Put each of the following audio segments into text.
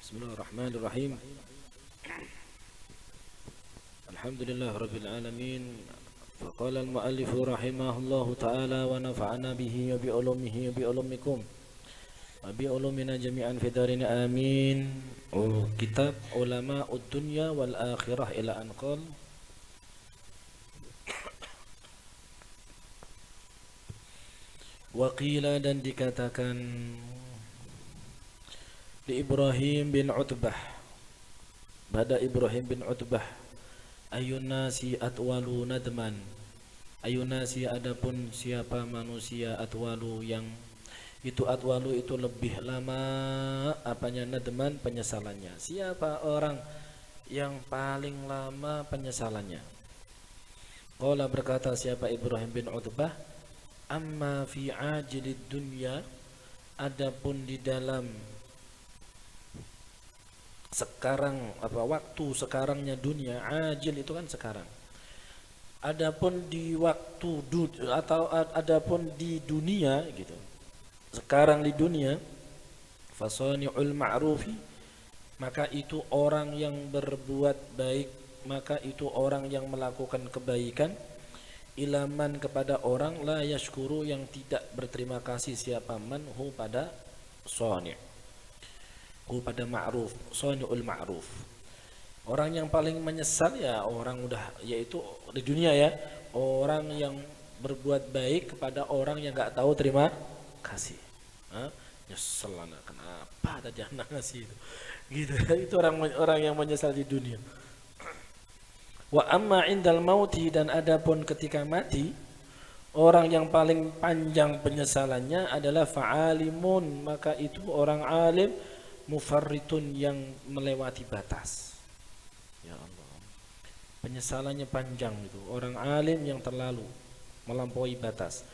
Bismillahirrahmanirrahim. Alhamdulillah rabbil alamin. Faqala al-muallif rahimahullahu ta'ala wa nafa'ana bihi wa bi ulumihi wa bi ulumikum wa bi ulumina jami'an fi darin amin. Kitab ulama ud-dunya wal akhirah ila an qala wa qila, dan dikatakan di Ibrahim bin Utbah, pada Ibrahim bin Utbah, ayun nasi atwalu nadman, ayun nasi, adapun siapa manusia, atwalu yang itu, atwalu itu lebih lama apanya, nadman penyesalannya, siapa orang yang paling lama penyesalannya. Qala, berkata siapa Ibrahim bin Utbah, amma fi ajilid dunya, adapun di dalam sekarang waktu sekarangnya dunia, ajil itu kan sekarang. Adapun di waktu atau adapun di dunia gitu. Sekarang di dunia, fasani'ul ma'rufi, maka itu orang yang berbuat baik, maka itu orang yang melakukan kebaikan, ilaman kepada orang, la yashkuru, yang tidak berterima kasih siapa man hu pada sani', pada ma'ruf, sani'ul ma'ruf. Orang yang paling menyesal ya orang udah, yaitu di dunia ya, orang yang berbuat baik kepada orang yang nggak tahu terima kasih. Nyesel anak, kenapa tadi anak ngasih itu gitu. Itu orang yang menyesal di dunia. Wa amma indal mauti, dan adapun ketika mati, orang yang paling panjang penyesalannya adalah fa'alimun, maka itu orang alim, mufarritun, yang melewati batas. Ya Allah, penyesalannya panjang itu, orang alim yang terlalu melampaui batas.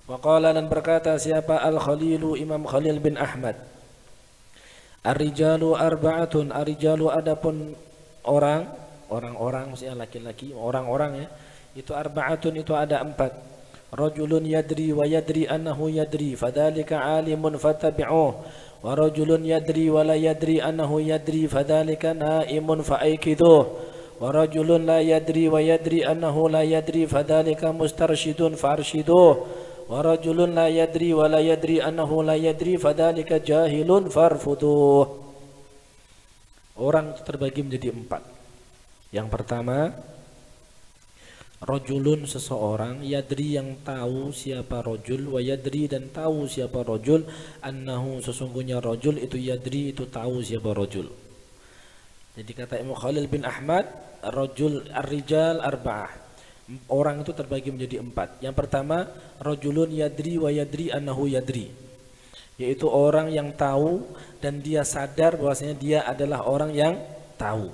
Wa qala, dan berkata siapa Al-Khalilu, Imam Khalil bin Ahmad, ar-rijalu arba'atun, ar-rijalu adapun orang-orang maksudnya laki-laki, orang-orang ya, itu arba'atun, itu ada 4. Rajulun yadri wa yadri annahu yadri fadzalika alimun fattabi'uh, wa rajulun yadri wa la yadri annahu yadri fadzalika naimun fa'aikiduh, wa rajulun la yadri wa yadri annahu la yadri fadzalika mustarsyidun fa'arshiduh, wa rajulun la yadri wa la yadri annahu la yadri fadzalika jahilun farfuduh. Orang itu terbagi menjadi 4. Yang pertama, rajulun, seseorang, yadri, yang tahu siapa rajul, wa yadri, dan tahu siapa rajul, annahu, sesungguhnya rajul itu, yadri, itu tahu siapa rajul. Jadi kata Imam Khalil bin Ahmad, rajul, ar-rijal arba'ah, orang itu terbagi menjadi 4. Yang pertama, rajulun yadri wa yadri annahu yadri, yaitu orang yang tahu dan dia sadar bahwasanya dia adalah orang yang tahu.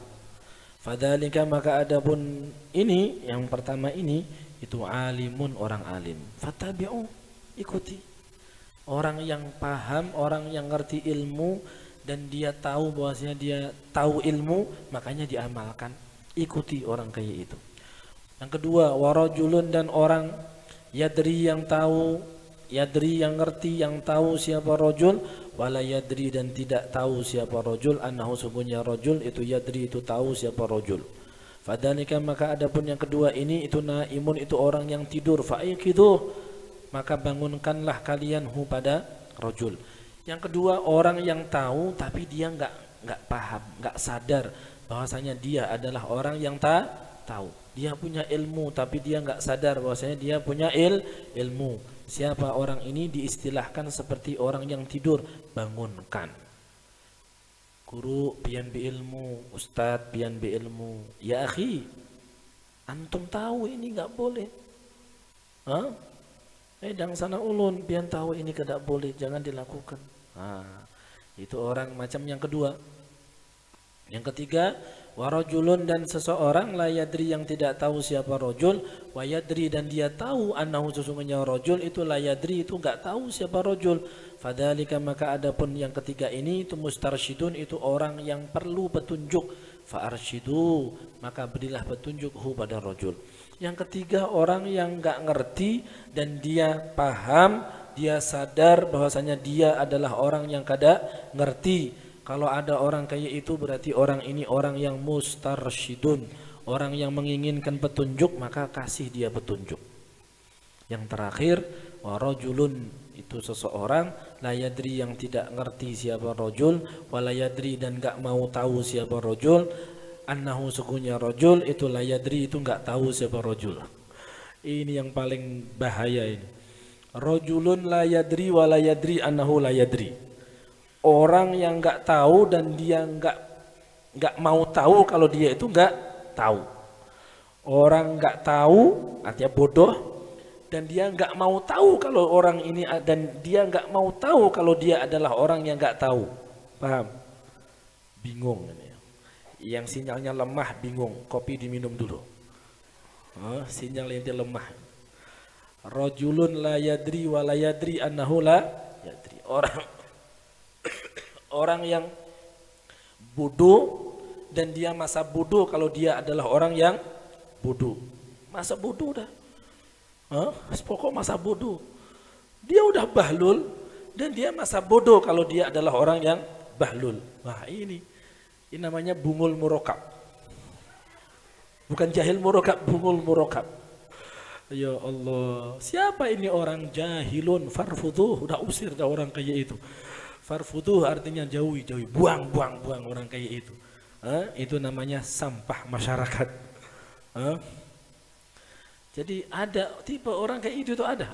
Fadzalika, maka adapun ini, yang pertama ini, itu alimun, orang alim. Fattabi'u, ikuti. Orang yang paham, orang yang ngerti ilmu, dan dia tahu bahwasanya dia tahu ilmu, makanya diamalkan. Ikuti orang kayak itu. Yang kedua, warajulun, dan orang yadri, yang tahu, yadri, yang ngerti, yang tahu siapa rajul, wala yadri, dan tidak tahu siapa rajul, annahu, sungguhnya rajul itu, yadri, itu tahu siapa rajul. Fadzalika, maka adapun yang kedua ini, itu naimun, itu orang yang tidur, fa'iqiduh, maka bangunkanlah kalian hu pada rajul. Yang kedua, orang yang tahu tapi dia enggak paham, enggak sadar bahwasanya dia adalah orang yang tahu. Dia punya ilmu tapi dia enggak sadar bahwasanya dia punya ilmu. Siapa orang ini diistilahkan seperti orang yang tidur, bangunkan. Guru pian bi ilmu, ustadz pian bi ilmu. Ya akhi, antum tahu ini enggak boleh. Dang sana ulun pian tahu ini tidak boleh, jangan dilakukan. Itu orang macam yang kedua. Yang ketiga, warajulun, dan seseorang, la yadri, yang tidak tahu siapa rajul, wa yadri, dan dia tahu, annahu, sesungguhnya rajul itu, la yadri, itu enggak tahu siapa rajul. Fadzalika, maka adapun yang ketiga ini, itu mustarsyidun, itu orang yang perlu petunjuk. Fa'arsyidu, maka berilah petunjuk hu pada rajul. Yang ketiga, orang yang enggak ngerti dan dia paham, dia sadar bahwasanya dia adalah orang yang kada ngerti, Kalau ada orang kayak itu berarti orang ini orang yang mustarsyidun, orang yang menginginkan petunjuk, maka kasih dia petunjuk. Yang terakhir, warajulun, itu seseorang la yadri yang tidak ngerti siapa rajul, wala yadri dan enggak mau tahu siapa rajul, annahu sekunya rajul itu la yadri itu enggak tahu siapa rajul. Ini yang paling bahaya ini. Rajulun la yadri wala yadri annahu la yadri. Orang yang enggak tahu dan dia enggak mau tahu kalau dia itu enggak tahu. Orang enggak tahu artinya bodoh, dan dia nggak mau tahu kalau orang ini, dan dia nggak mau tahu kalau dia adalah orang yang nggak tahu. Paham? Bingung ini. Yang sinyalnya lemah bingung, kopi diminum dulu. Sinyal yang dia lemah. Rajulun la yadri wa la yadri annahu la yadri. Orang yang bodoh dan dia masa bodoh kalau dia adalah orang yang bodoh. Masa bodoh dah. Pokok masa bodoh. Dia udah bahlul dan dia masa bodoh kalau dia adalah orang yang bahlul. Wah, ini namanya bungul murokab. Bukan jahil murokab, bungul murokab. Ya Allah, siapa ini orang jahilun farfuduh, udah usir dah orang kayak itu. Farfuduh artinya jauhi, buang orang kayak itu. Itu namanya sampah masyarakat. Jadi ada tipe orang kayak itu tuh ada.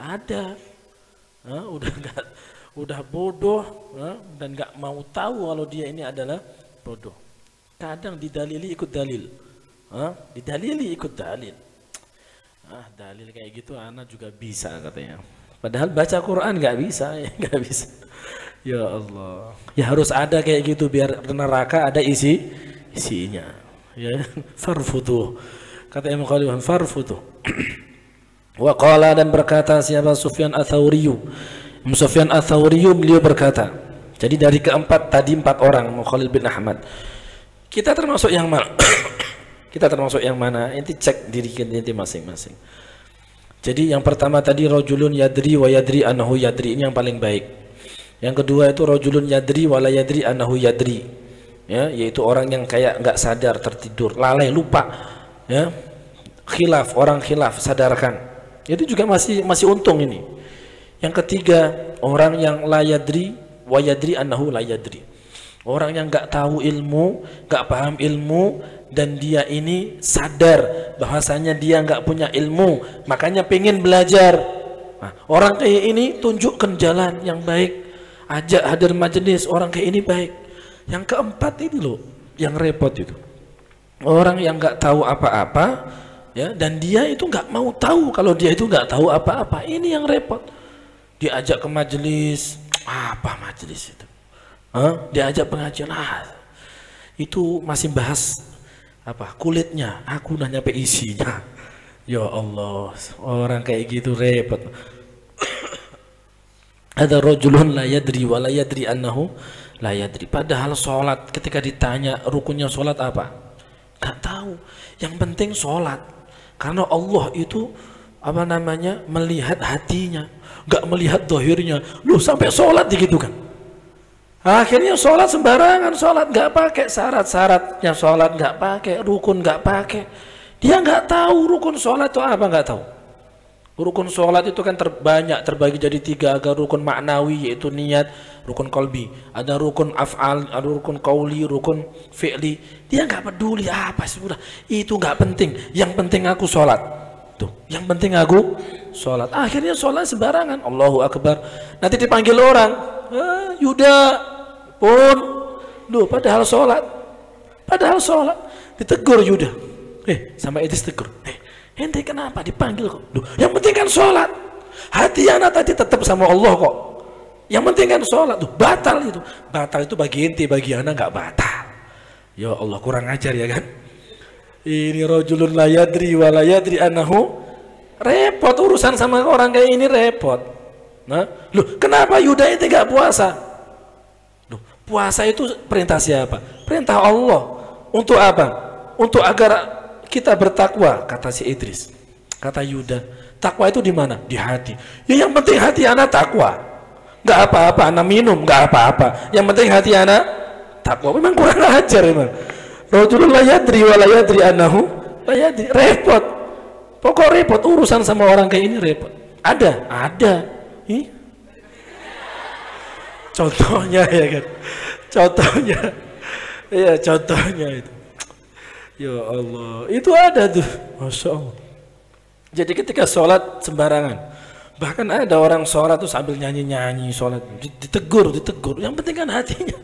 Udah bodoh, dan nggak mau tahu kalau dia ini adalah bodoh. Kadang didalili ikut dalil, didalili ikut dalil. Dalil kayak gitu anak juga bisa katanya. Padahal baca Quran nggak bisa, nggak bisa. Ya Allah, ya harus ada kayak gitu biar neraka ada isinya. Ya, farfuduh. Kata Imam Khalil farfuduh. Wa qala, dan berkata siapa? Sufyan Ats-Tsauri. Sufyan Ats-Tsauri beliau berkata. Jadi dari keempat tadi 4 orang Khalil bin Ahmad. Kita termasuk yang mana? Kita termasuk yang mana? Inti cek diri inti masing-masing. Jadi yang pertama tadi rajulun yadri wa yadri annahu yadri, ini yang paling baik. Yang kedua itu rajulun yadri wa la yadri annahu yadri. Ya, yaitu orang yang kayak enggak sadar, tertidur, lalai, lupa. Ya. Khilaf, orang khilaf, sadarkan. Itu juga masih untung ini. Yang ketiga, orang yang la yadri wa yadri annahu la yadri. Orang yang enggak tahu ilmu, enggak paham ilmu, dan dia ini sadar bahwasanya dia enggak punya ilmu, makanya pengen belajar. Nah, orang kayak ini tunjukkan jalan yang baik, ajak hadir majelis, orang kayak ini baik. Yang keempat ini loh yang repot itu, orang yang enggak tahu apa-apa, ya, dan dia itu enggak mau tahu kalau dia itu enggak tahu apa-apa. Ini yang repot. Diajak ke majelis, apa majelis itu? Diajak pengajian, itu masih bahas apa kulitnya, aku udah nyampe isinya. Ya Allah, orang kayak gitu repot. Ada rajulun la yadri wa la yadri annahu la yadri. Padahal sholat, ketika ditanya rukunnya sholat apa, gak tahu. Yang penting sholat, karena Allah itu apa namanya melihat hatinya, gak melihat dohirnya. Loh, sampai sholat gitu kan. Akhirnya sholat sembarangan, sholat nggak pakai syarat-syaratnya, sholat nggak pakai, rukun nggak pakai. Dia nggak tahu rukun sholat itu apa, nggak tahu. Rukun sholat itu kan terbagi jadi 3, ada rukun maknawi yaitu niat, rukun qalbi, ada rukun af'al, ada rukun qauli, rukun fi'li. Dia nggak peduli apa sih, udah itu nggak penting. Yang penting aku sholat. Tuh, yang penting aku sholat. Akhirnya sholat sembarangan, Allahu Akbar. Nanti dipanggil orang, Yuda pun, loh padahal sholat, ditegur Yuda, sampai itu ditegur, ente kenapa dipanggil kok? Loh, yang penting kan sholat, hati anak tadi tetap sama Allah kok, yang penting kan sholat. Tuh batal itu bagi ente, bagi anak nggak batal. Ya Allah, kurang ajar ya kan? Ini rajulun la yadri wa la yadri annahu, repot urusan sama orang kayak ini, repot. Nah, loh kenapa Yuda itu gak puasa? Loh, puasa itu perintah siapa? Perintah Allah. Untuk apa? Untuk agar kita bertakwa, kata si Idris. Kata Yuda, takwa itu di mana? Di hati. Ya yang penting hati anak takwa. Gak apa-apa anak minum, gak apa-apa. Yang penting hati anak takwa. Memang kurang ajar memang. Rajulun la yadri wa la yadri annahu la yadri. Repot. Pokok repot urusan sama orang kayak ini repot. Ada. Ih. Contohnya ya kan. Contohnya. Iya, contohnya itu. Ya Allah, itu ada tuh. Masya Allah. Jadi ketika sholat sembarangan. Bahkan ada orang sholat tuh sambil nyanyi-nyanyi sholat. Ditegur. Yang penting kan hatinya.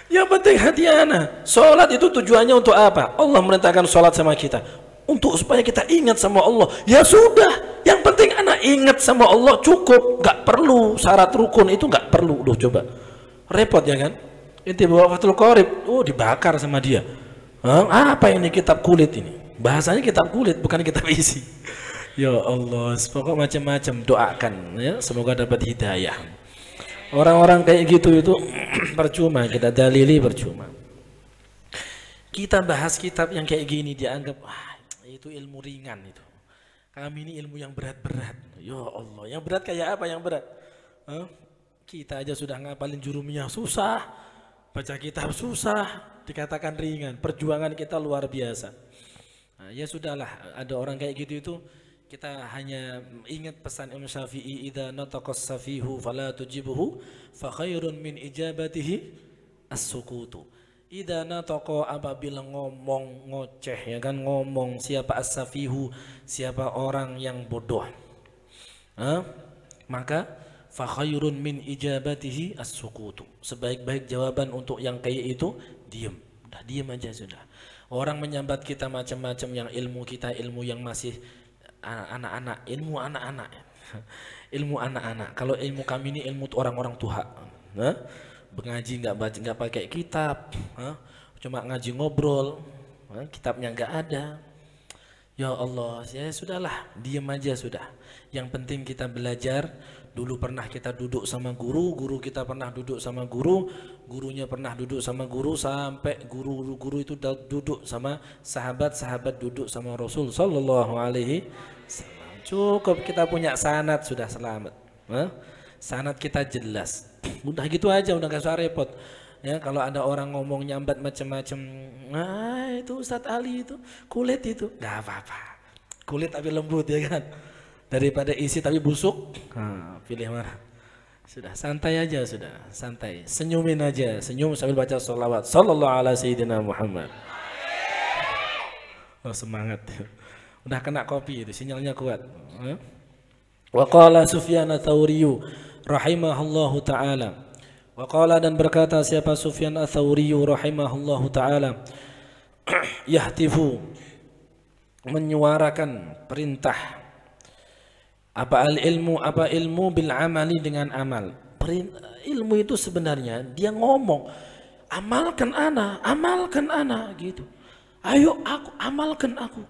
Yang penting hati anak. Sholat itu tujuannya untuk apa? Allah merintahkan sholat sama kita. Untuk supaya kita ingat sama Allah. Ya sudah. Yang penting anak ingat sama Allah cukup. Gak perlu syarat rukun itu gak perlu. Loh coba. Repot ya kan? Inti bawa Fathul Qorib. Oh dibakar sama dia. Apa ini kitab kulit ini? Bahasanya kitab kulit bukan kitab isi. Ya Allah. Pokoknya macam-macam. Doakan ya. Semoga dapat hidayah. Orang-orang kayak gitu itu percuma. Kita dalili percuma. Kita bahas kitab yang kayak gini dianggap itu ilmu ringan itu. Kami ini ilmu yang berat-berat. Ya Allah, yang berat kayak apa yang berat? Kita aja sudah ngapalin jurumiyah susah, baca kitab susah, dikatakan ringan. Perjuangan kita luar biasa. Nah, ya sudahlah, ada orang kayak gitu itu kita hanya ingat pesan Imam Syafi'i, idza nataqas safihu fala tujibuhu fa khairun min ijabatihi as-sukutu. Idza nataqa, apabila ngomong ngoceh ya kan, ngomong siapa as-safihu, siapa orang yang bodoh, maka fa khairun min ijabatihi as-sukutu. Sebaik-baik jawaban untuk yang kayak itu diam. Udah diam aja sudah. Orang menyambat kita macam-macam, yang ilmu kita ilmu yang masih anak-anak, ilmu anak-anak. Ilmu anak-anak. Kalau ilmu kami ini ilmu orang-orang tua. Ngaji nggak pakai kitab, cuma ngaji ngobrol, kitabnya nggak ada. Ya Allah, ya sudahlah, diam aja sudah. Yang penting kita belajar. Dulu pernah kita duduk sama guru, guru kita pernah duduk sama guru, gurunya pernah duduk sama guru, sampai guru itu duduk sama sahabat, sahabat duduk sama Rasul Sallallahu Alaihi Wasallam. Cukup kita punya sanad sudah selamat. Sanad kita jelas. Udah gitu aja, udah gak usah repot. Ya, kalau ada orang ngomong nyambat macam-macam, itu Ustadz Ali itu kulit itu, nggak apa-apa. Kulit tapi lembut ya kan. Daripada isi tapi busuk, pilih mana. Sudah santai aja, sudah santai. Senyumin aja, senyum sambil baca sholawat. Sallallahu ala sayyidina Muhammad. Oh semangat. Udah kena kopi itu, sinyalnya kuat. Wa qala Sufyan ats-Tsauri rahimahullahu ta'ala. Wa qala, dan berkata siapa Sufyan ats-Tsauri rahimahullahu ta'ala, yahtifu, menyuarakan perintah, apa ilmu bil amali, dengan amal. Ilmu itu sebenarnya dia ngomong, amalkan ana gitu. Ayo amalkan aku,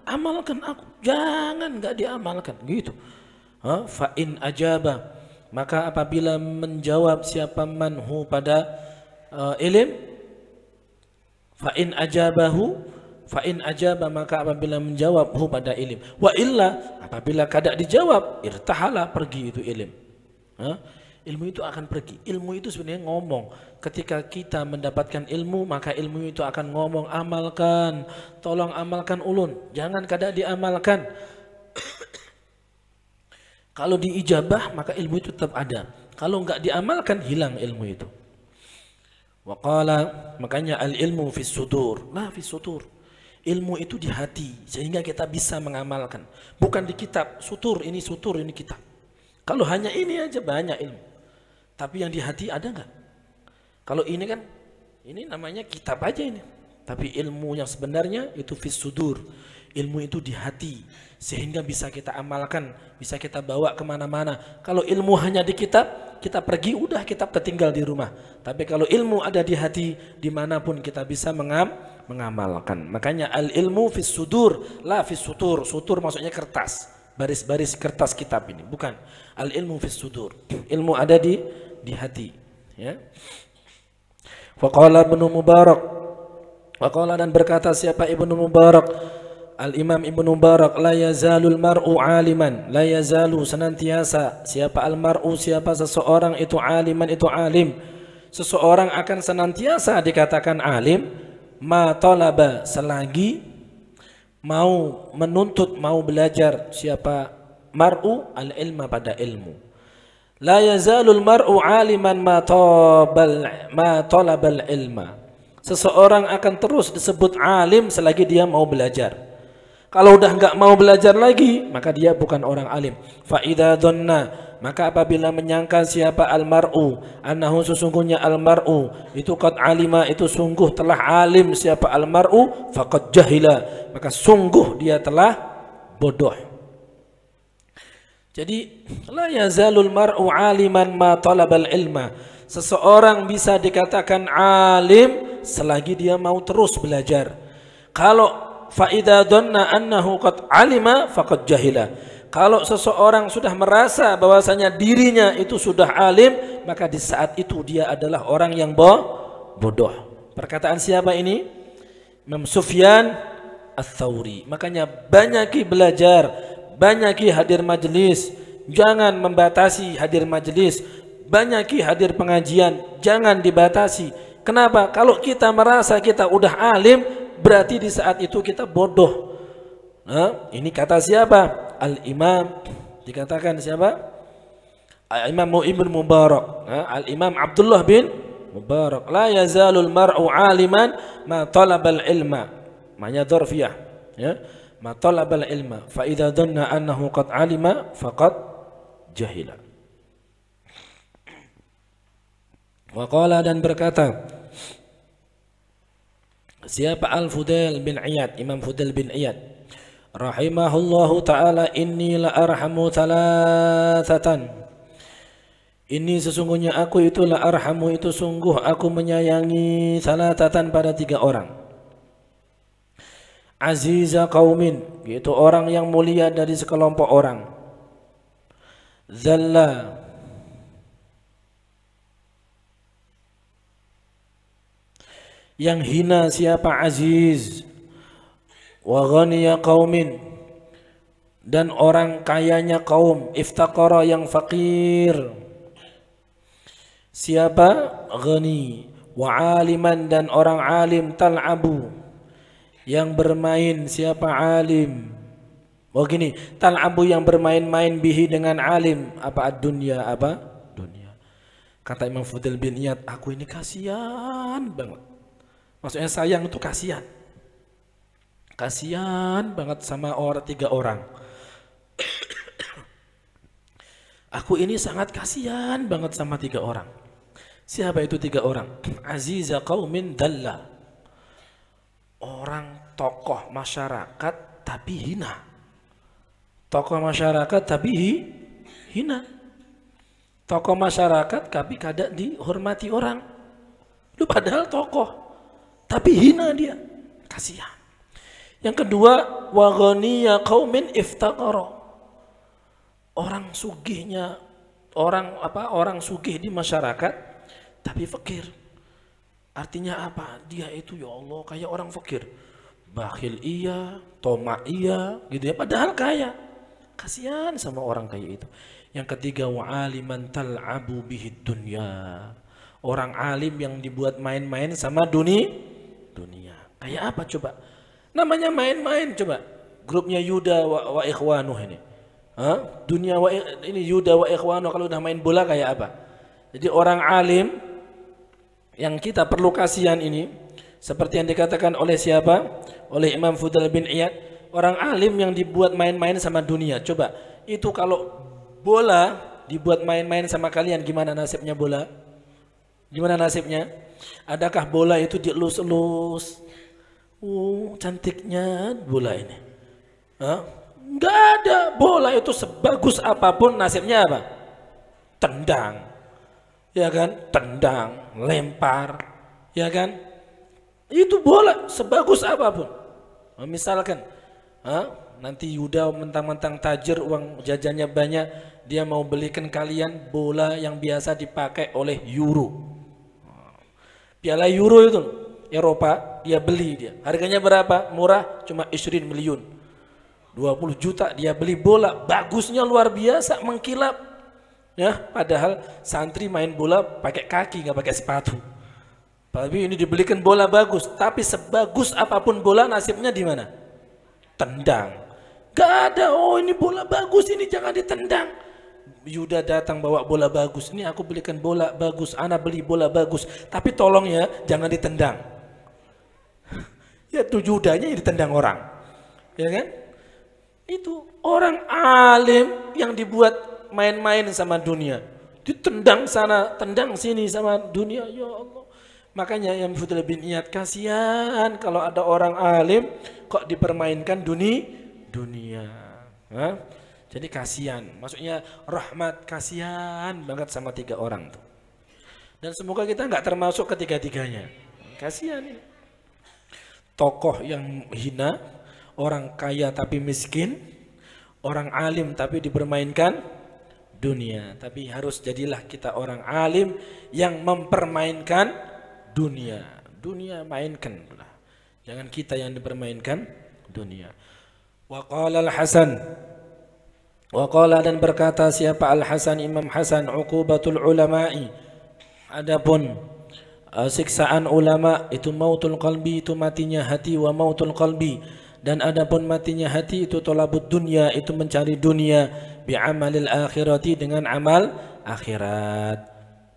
jangan nggak diamalkan gitu. Fa in ajaba, maka apabila menjawab siapa manhu pada ilm, fa in ajaba, maka apabila menjawab hu pada ilm, wa illa, apabila kada dijawab, irtahala, pergi itu ilm. Ilmu itu akan pergi. Ilmu itu sebenarnya ngomong. Ketika kita mendapatkan ilmu, maka ilmu itu akan ngomong, amalkan, tolong amalkan ulun, jangan kada diamalkan. Kalau diijabah maka ilmu itu tetap ada. Kalau enggak diamalkan hilang ilmu itu. Wa qala, makanya al ilmu fis sudur, la fis sudur. Ilmu itu di hati sehingga kita bisa mengamalkan. Bukan di kitab, sutur ini kitab. Kalau hanya ini aja banyak ilmu. Tapi yang di hati ada enggak? Kalau ini kan ini namanya kitab aja ini. Tapi ilmu yang sebenarnya itu fis sudur. Ilmu itu di hati sehingga bisa kita amalkan, bisa kita bawa kemana-mana. Kalau ilmu hanya di kitab, kita pergi udah kitab tertinggal di rumah. Tapi kalau ilmu ada di hati, dimanapun kita bisa mengamalkan. Makanya al ilmu fis sudur, la fis sutur. Sutur maksudnya kertas, baris-baris kertas kitab ini, bukan. Al ilmu fis sudur, ilmu ada di hati. Ya. Faqala Ibnu Mubarak, faqala, dan berkata siapa Ibnu Mubarak, Al-Imam Ibnu Mubarak, la yazalul mar'u aliman, la yazalu, senantiasa siapa al-mar'u, siapa seseorang itu aliman, itu alim, seseorang akan senantiasa dikatakan alim ma talaba, selagi mau menuntut, mau belajar siapa mar'u al-ilma, pada ilmu. La yazalul mar'u aliman ma talabal ilma. Seseorang akan terus disebut alim selagi dia mau belajar. Kalau udah enggak mau belajar lagi, maka dia bukan orang alim. Fa idza dhanna, maka apabila menyangka siapa al-mar'u, annahu sesungguhnya al-mar'u itu qad alima, itu sungguh telah alim siapa al-mar'u, faqad jahila, maka sungguh dia telah bodoh. Jadi la yazalul mar'u aliman ma talabal ilma. Seseorang bisa dikatakan alim selagi dia mau terus belajar. Kalau fa idza dhanna annahu qad alima faqad jahila. Kalau seseorang sudah merasa bahwasanya dirinya itu sudah alim, maka di saat itu dia adalah orang yang bodoh. Perkataan siapa ini? Imam Sufyan Ats-Tsauri. Makanya banyaki belajar, banyaki hadir majelis, jangan membatasi hadir majelis. Banyaki hadir pengajian, jangan dibatasi. Kenapa? Kalau kita merasa kita udah alim, berarti di saat itu kita bodoh. Nah, ini kata siapa? Al-Imam, dikatakan siapa? Imam Ibn Mubarak. Al-Imam Abdullah bin Mubarak. La yazalul mar'u aliman ma talabal ilma. Maknanya dzarfiyah, ya. Ma talabal ilma. Fa idza dhanna annahu qad alima faqad jahila. Waqala, dan berkata siapa Al-Fudail bin Iyad, Imam Fudail bin Iyad rahimahullahu ta'ala, inni la arhamu thalathatan, ini sesungguhnya aku itu la arhamu, itu sungguh aku menyayangi thalathatan, pada 3 orang. Aziza qaumin, yaitu orang yang mulia dari sekelompok orang. Zalla, yang hina siapa aziz. Wa ghaniya qaumin, dan orang kayanya kaum. Iftaqara, yang fakir. Siapa? Ghani. Wa aliman, dan orang alim. Tal'abu, yang bermain. Siapa? Alim. Oh gini, tal'abu, yang bermain-main, bihi, dengan alim. Apa? Ad-dunya, apa? Dunia. Kata Imam Fudail bin Iyad, aku ini kasihan banget. Maksudnya sayang itu kasihan. Kasihan banget sama 3 orang. Aku ini sangat kasihan banget sama 3 orang. Siapa itu 3 orang? Aziza qaumin dalla. Orang tokoh masyarakat tapi hina. Tokoh masyarakat tapi hina. Tokoh masyarakat tapi kada dihormati orang. Lu padahal tokoh tapi hina dia, kasihan. Yang kedua, wa ghaniya qaumin iftaqara. Orang sugihnya, orang sugih di masyarakat tapi fakir. Artinya apa? Dia itu ya Allah kayak orang fakir. Bakhil iya, tomak iya, gitu ya, padahal kaya. Kasihan sama orang kayak itu. Yang ketiga, wa aliman tal'abu bihid dunya. Orang alim yang dibuat main-main sama dunia. Kayak apa coba? Namanya main-main coba. Grupnya Yuda wa Ikhwanuh ini. Dunia ini Yuda wa Ikhwanuh, kalau udah main bola kayak apa? Jadi orang alim yang kita perlu kasihan ini, seperti yang dikatakan oleh siapa? Oleh Imam Fudail bin Iyad, orang alim yang dibuat main-main sama dunia. Coba, itu kalau bola dibuat main-main sama kalian, gimana nasibnya bola? Gimana nasibnya? Adakah bola itu dielus-elus? Cantiknya bola ini. Enggak ada. Bola itu sebagus apapun nasibnya apa? Tendang. Ya kan? Tendang, lempar. Ya kan? Itu bola sebagus apapun. Misalkan nanti Yuda mentang-mentang tajir, uang jajannya banyak, dia mau belikan kalian bola yang biasa dipakai oleh Euro. Piala Euro itu Eropa, dia beli dia. Harganya berapa? Murah, cuma 20 miliar. 20 juta dia beli bola, bagusnya luar biasa, mengkilap. Ya, padahal santri main bola pakai kaki, nggak pakai sepatu. Tapi ini dibelikan bola bagus, tapi sebagus apapun bola nasibnya di mana? Tendang. Gak ada, oh ini bola bagus, ini jangan ditendang. Yuda datang bawa bola bagus, ini aku belikan bola bagus, ana beli bola bagus, tapi tolong ya jangan ditendang. Ya tuh Yudanya ditendang orang, ya kan? Itu orang alim yang dibuat main-main sama dunia, ditendang sana, tendang sini sama dunia. Ya Allah. Makanya yang Fudul bin Iyad, kasihan kalau ada orang alim kok dipermainkan dunia. Hah? Jadi kasihan, maksudnya rahmat, kasihan banget sama 3 orang tuh. Dan semoga kita nggak termasuk ketiga-tiganya. Kasihan ini. Tokoh yang hina, orang kaya tapi miskin, orang alim tapi dipermainkan dunia. Tapi harus jadilah kita orang alim yang mempermainkan dunia. Dunia mainkan, jangan kita yang dipermainkan dunia. Wa qala al-Hasan, wa qala dan berkata siapa Al-Hasan, Imam Hasan, uqubatul ulama'i, adapun siksaan ulama itu mautul qalbi, itu matinya hati, wa mautul qalbi, dan adapun matinya hati itu tolabud dunya, itu mencari dunia, bi'amalil akhirati, dengan amal akhirat.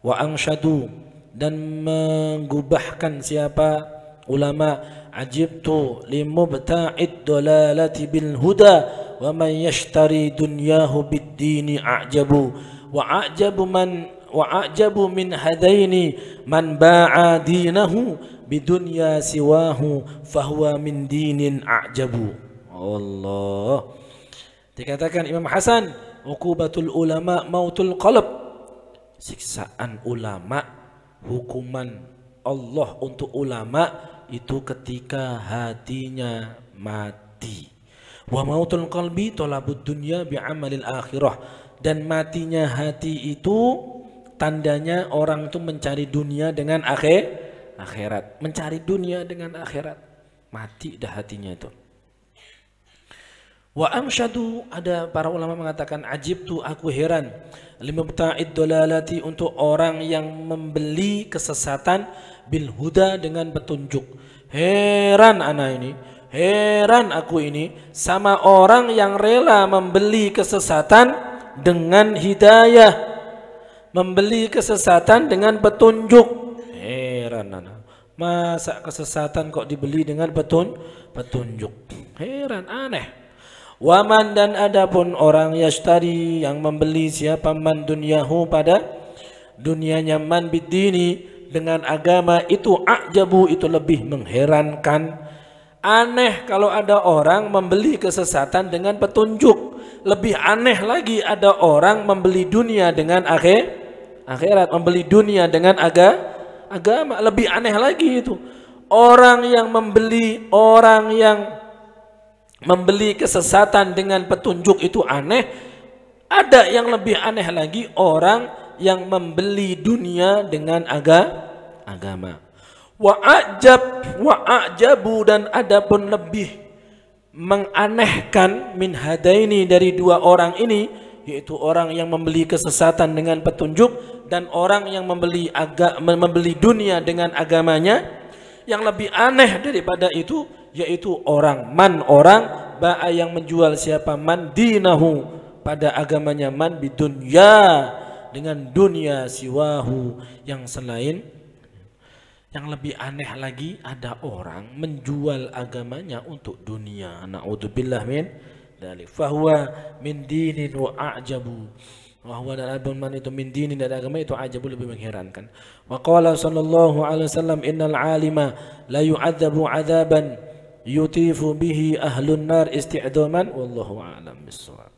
Wa angsyadu, dan menggubahkan siapa ulama, ajibtu limubta'id dalalati bil huda wa man yashtari dunyahu bid dini a'jabu wa a'jabu min hadaini man ba'a dinahu bidunya siwahu fahuwa min dinin a'jabu. Allah. Dikatakan Imam Hasan, uqubatul ulama mautul qalb, siksaan ulama, hukuman Allah untuk ulama itu ketika hatinya mati. Wa mautul qalbi tolabud dunya bi'amalil akhirah, dan matinya hati itu tandanya orang itu mencari dunia dengan akhirat, mencari dunia dengan akhirat. Mati dah hatinya itu. Wa amsyadu, ada para ulama mengatakan ajibtu, aku heran, limubta'id dalalati, untuk orang yang membeli kesesatan, bil huda, dengan petunjuk. Heran ana ini, heran aku ini sama orang yang rela membeli kesesatan dengan hidayah, membeli kesesatan dengan petunjuk. Heran ana, masa kesesatan kok dibeli dengan petunjuk? Heran, aneh. Waman, dan adapun orang yashtari, yang membeli siapa, man dunyahu, pada dunianya, man bidini, dengan agama, itu a'jabu, itu lebih mengherankan. Aneh kalau ada orang membeli kesesatan dengan petunjuk. Lebih aneh lagi ada orang membeli dunia dengan akhirat, membeli dunia dengan agama. Lebih aneh lagi itu. Orang yang membeli kesesatan dengan petunjuk itu aneh. Ada yang lebih aneh lagi, orang yang membeli dunia dengan agama. Wa a'jabu, dan adapun lebih menganehkan, min hadaini, dari 2 orang ini, yaitu orang yang membeli kesesatan dengan petunjuk dan orang yang membeli dunia dengan agamanya. Yang lebih aneh daripada itu yaitu orang ba'a, yang menjual siapa, man dinahu, pada agamanya, man bidunya, dengan dunia, siwahu, yang selain. Yang lebih aneh lagi, ada orang menjual agamanya untuk dunia. Na'udzubillah min dzalik. Fahuwa min dinin wa a'jabu. Wahwa, dan adapun man itu min dinin, dan agama itu ajabu, lebih mengherankan. Wa qala sallallahu alaihi wasallam, innal alima la yu'adzabu 'adzaban yutifu bihi ahlun nar isti'daman, wallahu a'lam bissawab.